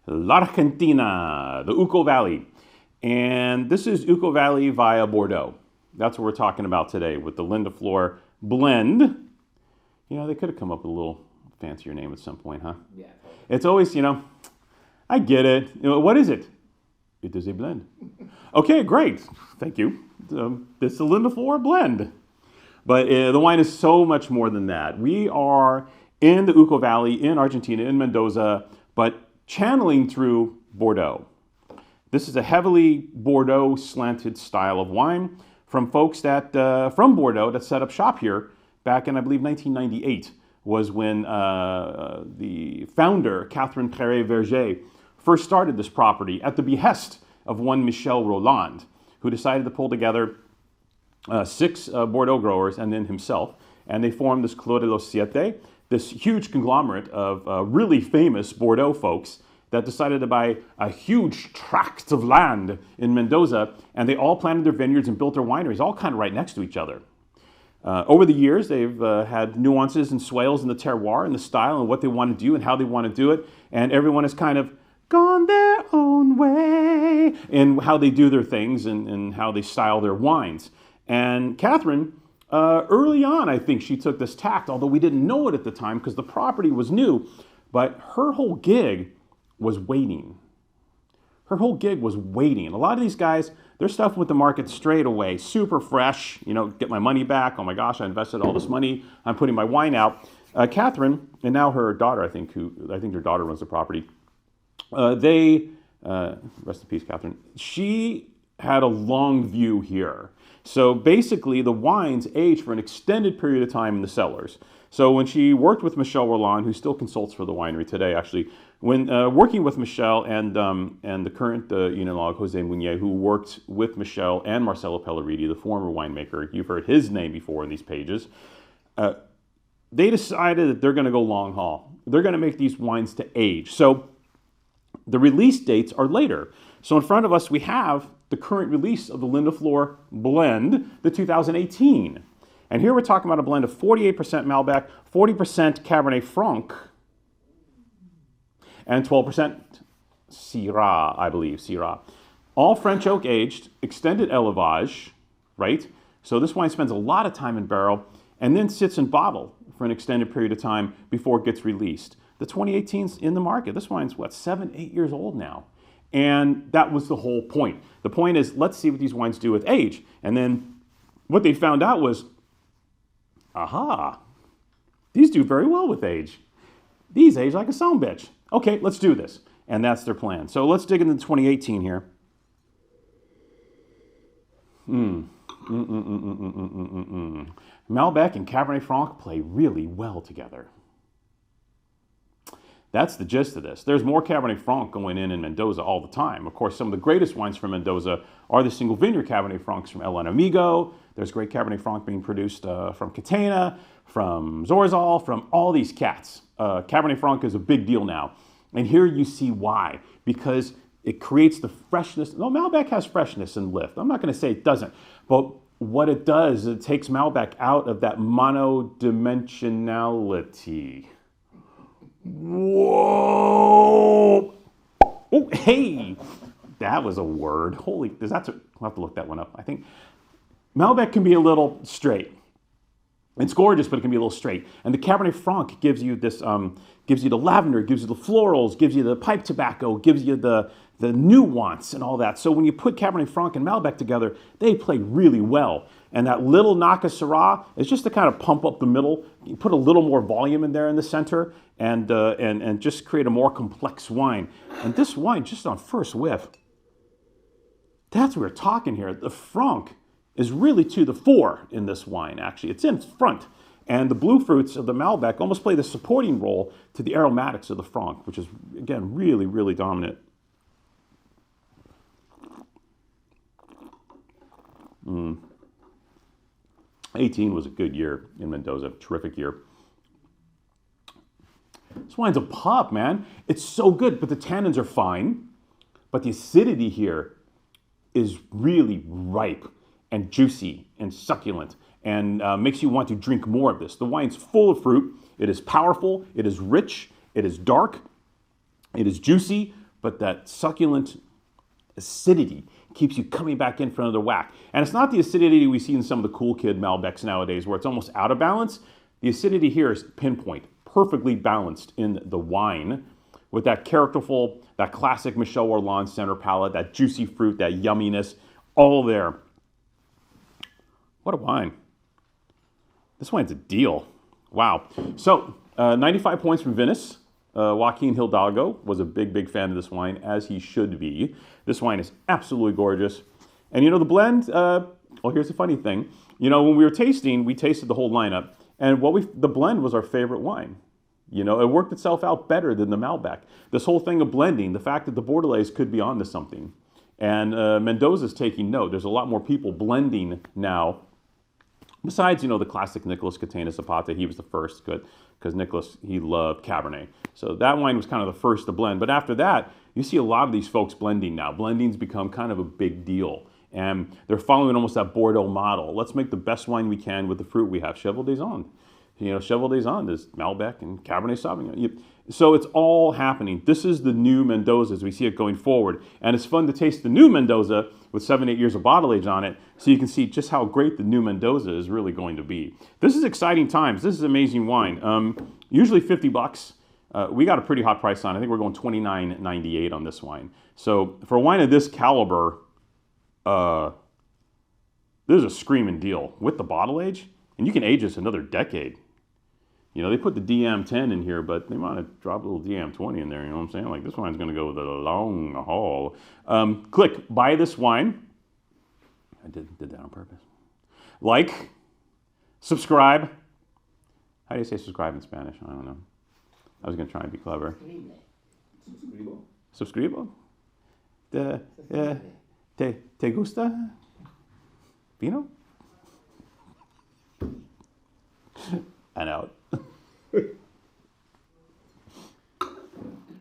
Argentina, the Uco Valley. And this is Uco Valley via Bordeaux. That's what we're talking about today with the Linda Flor Blend. You know, they could have come up with a little fancier name at some point, huh? Yeah. It's always, you know, I get it. You know, what is it? It is a blend. Okay, great. Thank you. It's the Linda Flor Blend. But the wine is so much more than that. We are in the Uco Valley in Argentina, in Mendoza, but channeling through Bordeaux. This is a heavily Bordeaux slanted style of wine from folks that from Bordeaux that set up shop here back in, I believe, 1998 was when the founder, Catherine Verger, first started this property at the behest of one Michel Rolland, who decided to pull together 6 Bordeaux growers and then himself, and they formed this Clos de los Siete, this huge conglomerate of really famous Bordeaux folks that decided to buy a huge tract of land in Mendoza, and they all planted their vineyards and built their wineries, all kind of right next to each other. Over the years, they've had nuances and swales in the terroir and the style and what they want to do and how they want to do it, and everyone has kind of gone their own way in how they do their things and how they style their wines. And Catherine, early on, I think she took this tact, although we didn't know it at the time because the property was new, but her whole gig was waiting. Her whole gig was waiting. And a lot of these guys, they're stuff with the market straight away, super fresh, you know, get my money back. Oh my gosh, I invested all this money. I'm putting my wine out. Catherine, and now her daughter, I think her daughter runs the property. Rest in peace, Catherine. She had a long view here. So basically, the wines age for an extended period of time in the cellars. So when she worked with Michel Rolland, who still consults for the winery today, actually, when working with Michel and the current enologue, Jose Munier, who worked with Michel and Marcelo Pelleriti, the former winemaker, you've heard his name before in these pages, they decided that they're going to go long haul. They're going to make these wines to age. So the release dates are later. So in front of us, we have the current release of the Linda Flor Blend, the 2018. And here we're talking about a blend of 48% Malbec, 40% Cabernet Franc, and 12% Syrah, I believe, Syrah. All French oak aged, extended élevage, right? So this wine spends a lot of time in barrel and then sits in bottle for an extended period of time before it gets released. The 2018's in the market. This wine's, what, 7, 8 years old now. And that was the whole point. The point is, let's see what these wines do with age. And then what they found out was, aha, these do very well with age. These age like a son bitch. Okay, let's do this. And that's their plan. So let's dig into 2018 here. Malbec and Cabernet Franc play really well together. That's the gist of this. There's more Cabernet Franc going in Mendoza all the time. Of course, some of the greatest wines from Mendoza are the single vineyard Cabernet Francs from El Enemigo. There's great Cabernet Franc being produced from Catena, from Zorzal, from all these cats. Cabernet Franc is a big deal now. And here you see why. Because it creates the freshness. No, Malbec has freshness and lift. I'm not going to say it doesn't. But what it does is it takes Malbec out of that monodimensionality. Whoa! Oh, hey! That was a word. Holy, I'll have to look that one up. I think Malbec can be a little straight. It's gorgeous, but it can be a little straight. And the Cabernet Franc gives you this, gives you the lavender, gives you the florals, gives you the pipe tobacco, gives you the nuance and all that. So when you put Cabernet Franc and Malbec together, they play really well. And that little knock of Syrah is just to kind of pump up the middle. You put a little more volume in there in the center and just create a more complex wine. And this wine, just on first whiff, that's what we're talking here. The Franc is really to the fore in this wine, actually. It's in front. And the blue fruits of the Malbec almost play the supporting role to the aromatics of the Franc, which is, again, really, really dominant. 18 was a good year in Mendoza, terrific year. This wine's a pop, man. It's so good, but the tannins are fine. But the acidity here is really ripe and juicy and succulent and makes you want to drink more of this. The wine's full of fruit. It is powerful. It is rich. It is dark. It is juicy, but that succulent acidity keeps you coming back in for another whack. And it's not the acidity we see in some of the cool kid Malbecs nowadays where it's almost out of balance. The acidity here is pinpoint, perfectly balanced in the wine with that characterful, that classic Michel Rolland center palate, that juicy fruit, that yumminess, all there. What a wine. This wine's a deal. Wow. So, 95 points from Venice. Joaquin Hidalgo was a big fan of this wine, as he should be. This wine is absolutely gorgeous. And you know, the blend, well, here's the funny thing. You know, when we were tasting, we tasted the whole lineup, and the blend was our favorite wine. You know, it worked itself out better than the Malbec. This whole thing of blending, the fact that the Bordelais could be onto something. And Mendoza's taking note. There's a lot more people blending now. Besides, you know, the classic Nicholas Catena Zapata, he was the first, because Nicholas, he loved Cabernet. So that wine was kind of the first to blend. But after that, you see a lot of these folks blending now. Blending's become kind of a big deal. And they're following almost that Bordeaux model. Let's make the best wine we can with the fruit we have. Cheval des Andes. You know, Cheval des Andes is Malbec and Cabernet Sauvignon. So it's all happening. This is the new Mendoza as we see it going forward. And it's fun to taste the new Mendoza with 7-8 years of bottle age on it, so you can see just how great the new Mendoza is really going to be. This is exciting times. This is amazing wine. Usually $50. We got a pretty hot price on it. I think we're going $29.98 on this wine. So for a wine of this caliber, this is a screaming deal with the bottle age, and you can age this another decade. You know, they put the DM10 in here, but they might have dropped a little DM20 in there, you know what I'm saying? Like, this wine's going to go the long haul. Click buy this wine. I did that on purpose. Like, subscribe. How do you say subscribe in Spanish? I don't know. I was going to try and be clever. Suscribo. Suscribo? Te gusta? Vino?